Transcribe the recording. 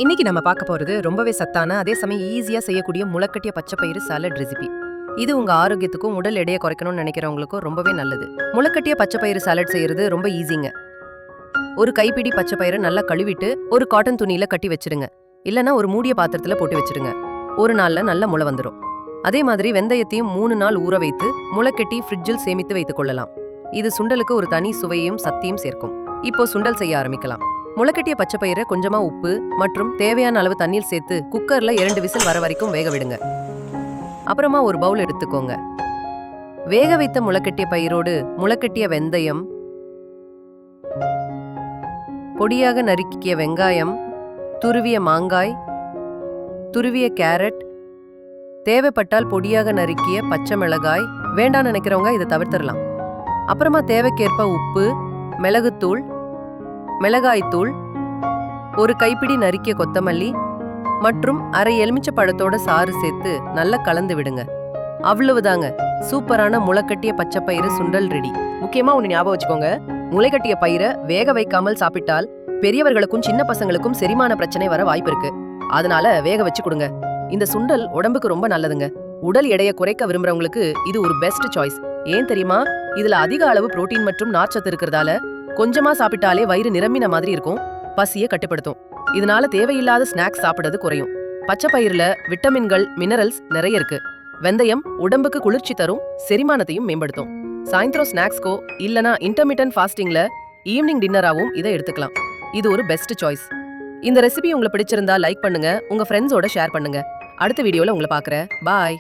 இன்னைக்கு நம்ம பார்க்க போறது ரொம்பவே சத்தான அதே சமயம் ஈஸியா செய்யக்கூடிய முளைக்கட்டிய பச்சைப்பயிறு சாலட் ரெசிபி. இது உங்க ஆரோக்கியத்துக்கும் உடல் எடையை குறைக்கணும்னு நினைக்கிறவங்களுக்கும் ரொம்பவே நல்லது. முளைக்கட்டிய பச்சைப்பயிறு சாலட் செய்யறது ரொம்ப ஈஸிங்க. ஒரு கைப்பிடி பச்சைப்பயிரை நல்லா கழுவிட்டு ஒரு காட்டன் துணியில கட்டி வச்சிடுங்க. இல்லனா ஒரு மூடிய பாத்திரத்துல போட்டு வச்சிடுங்க. ஒரு நாள்ல நல்ல முளை வந்துடும். அதே மாதிரி வெந்தயத்தையும் 3 நாள் ஊற வைத்து முளைக்கட்டி ஃப்ரிட்ஜில் சேமித்து வைத்துக் கொள்ளலாம். இது சுண்டலுக்கு ஒரு தனி சுவையையும் சக்தியும் சேர்க்கும். இப்போ சுண்டல் செய்ய ஆரம்பிக்கலாம். முளைக்கட்டிய பச்சைப்பயிரை கொஞ்சமா உப்பு மற்றும் தேவையான அளவு தண்ணீர் சேர்த்து குக்கர்ல 2 விசில் வர வரைக்கும் வேக விடுங்க. அப்புறமா ஒரு பவுல் எடுத்துக்கோங்க. வேக வைத்த முளைக்கட்டிய பயிரோடு முளைக்கட்டிய வெந்தயம், பொடியாக நறுக்கிய வெங்காயம், துருவிய மாங்காய், துருவிய கேரட், தேவைப்பட்டால் பொடியாக நறுக்கிய பச்சை மிளகாய், வேண்டான்னு நினைக்கிறவங்க இதை தவிர்த்திடலாம். அப்புறமா தேவைக்கேற்ப உப்பு, மிளகுத்தூள், மிளகாய்த்தூள், ஒரு கைப்பிடி நறுக்கிய கொத்தமல்லி மற்றும் அரை எலுமிச்சை பழத்தோட சாறு சேர்த்து நல்லா கலந்து விடுங்க. அவ்வளவுதாங்க, சூப்பரான முளைக்கட்டிய பச்சைப்பயிறு சுண்டல் ரெடி. முக்கியமா ஒண்ணு ஞாபகம் வச்சுக்கோங்க, முளைக்கட்டிய பயிரை வேக வைக்காமல் சாப்பிட்டால் பெரியவர்களுக்கும் சின்ன பசங்களுக்கும் செரிமான பிரச்சனை வர வாய்ப்பு இருக்கு. அதனால வேக வச்சு கொடுங்க. இந்த சுண்டல் உடம்புக்கு ரொம்ப நல்லதுங்க. உடல் எடையை குறைக்க விரும்புறவங்களுக்கு இது ஒரு பெஸ்ட் சாய்ஸ். ஏன் தெரியுமா? இதுல அதிக அளவு புரோட்டீன் மற்றும் நார்ச்சத்து இருக்கிறதால கொஞ்சமா சாப்பிட்டாலே வயிறு நிரம்பின மாதிரி இருக்கும். பசியை கட்டுப்படுத்தும். இதனால தேவையில்லாத ஸ்நாக்ஸ் சாப்பிடுறது குறையும். பச்சை பயிர்ல விட்டமின்கள், மினரல்ஸ் நிறைய இருக்கு. வெந்தயம் உடம்புக்கு குளிர்ச்சி தரும், செரிமானத்தையும் மேம்படுத்தும். சாயந்தரம் ஸ்நாக்ஸ்கோ இல்லனா இன்டர்மிட்டன்ட் ஃபாஸ்டிங்ல ஈவினிங் டின்னராவும் இதை எடுத்துக்கலாம். இது ஒரு பெஸ்ட் சாய்ஸ். இந்த ரெசிபி உங்களுக்கு பிடிச்சிருந்தா லைக் பண்ணுங்க, உங்க ஃப்ரெண்ட்ஸோட ஷேர் பண்ணுங்க. அடுத்த வீடியோல உங்களை பார்க்கறேன். பாய்.